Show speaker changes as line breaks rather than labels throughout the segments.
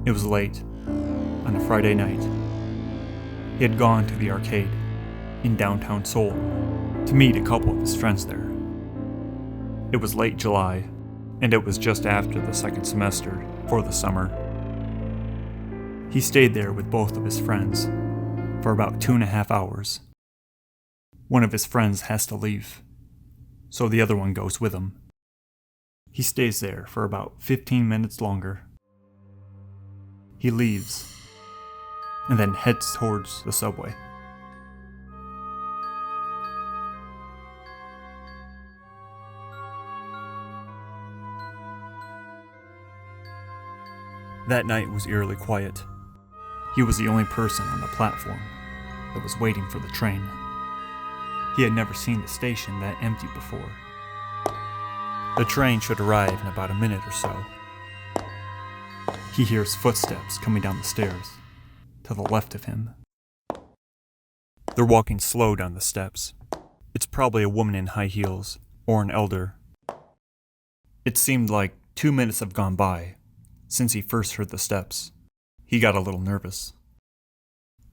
It was late, on a Friday night. He had gone to the arcade in downtown Seoul to meet a couple of his friends there. It was late July, and it was just after the second semester for the summer. He stayed there with both of his friends for about 2.5 hours. One of his friends has to leave, so the other one goes with him. He stays there for about 15 minutes longer. He leaves, and then heads towards the subway. That night was eerily quiet. He was the only person on the platform that was waiting for the train. He had never seen the station that empty before. The train should arrive in about a minute or so. He hears footsteps coming down the stairs to the left of him. They're walking slow down the steps. It's probably a woman in high heels or an elder. It seemed like 2 minutes have gone by since he first heard the steps. He got a little nervous.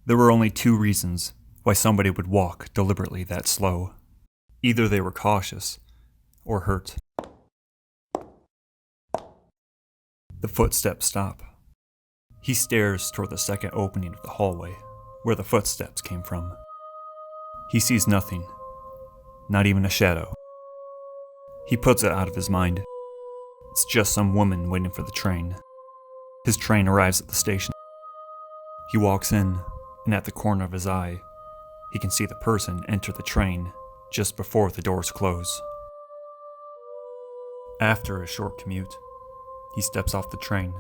There were only 2 reasons why somebody would walk deliberately that slow. Either they were cautious or hurt. The footsteps stop. He stares toward the second opening of the hallway, where the footsteps came from. He sees nothing, not even a shadow. He puts it out of his mind. It's just some woman waiting for the train. His train arrives at the station. He walks in, and at the corner of his eye, he can see the person enter the train just before the doors close. After a short commute, he steps off the train.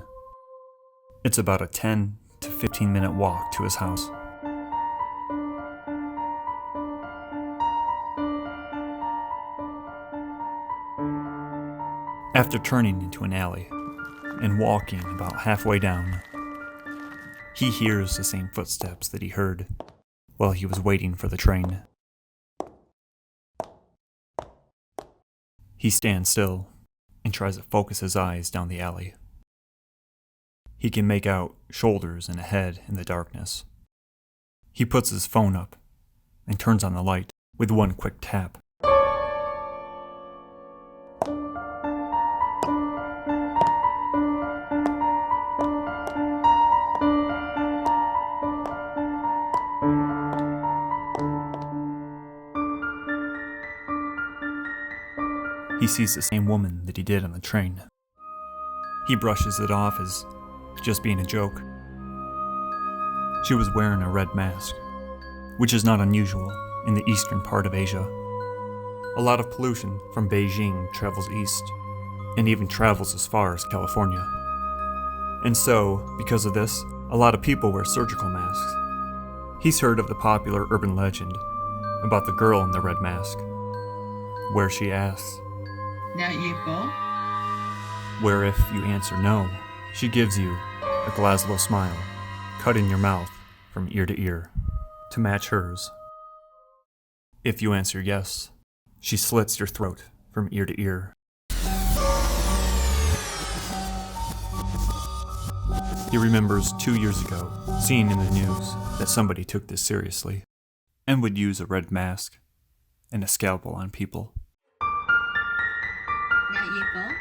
It's about a 10 to 15 minute walk to his house. After turning into an alley and walking about halfway down, he hears the same footsteps that he heard while he was waiting for the train. He stands still and tries to focus his eyes down the alley. He can make out shoulders and a head in the darkness. He puts his phone up and turns on the light with one quick tap. He sees the same woman that he did on the train. He brushes it off as just being a joke. She was wearing a red mask, which is not unusual in the eastern part of Asia. A lot of pollution from Beijing travels east, and even travels as far as California. And so, because of this, a lot of people wear surgical masks. He's heard of the popular urban legend about the girl in the red mask, where she asks,
나 예뻐?
where if you answer no, she gives you a Glasgow smile, cut in your mouth from ear to ear, to match hers. If you answer yes, she slits your throat from ear to ear. He remembers 2 years ago seeing in the news that somebody took this seriously and would use a red mask and a scalpel on people.
나 예뻐?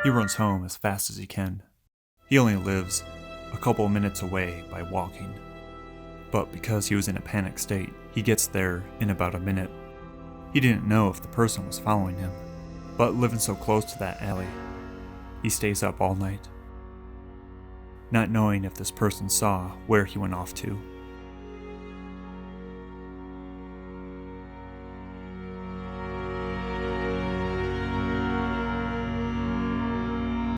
He runs home as fast as he can. He only lives a couple of minutes away by walking. But because he was in a panic state, he gets there in about a minute. He didn't know if the person was following him, but living so close to that alley, he stays up all night, not knowing if this person saw where he went off to.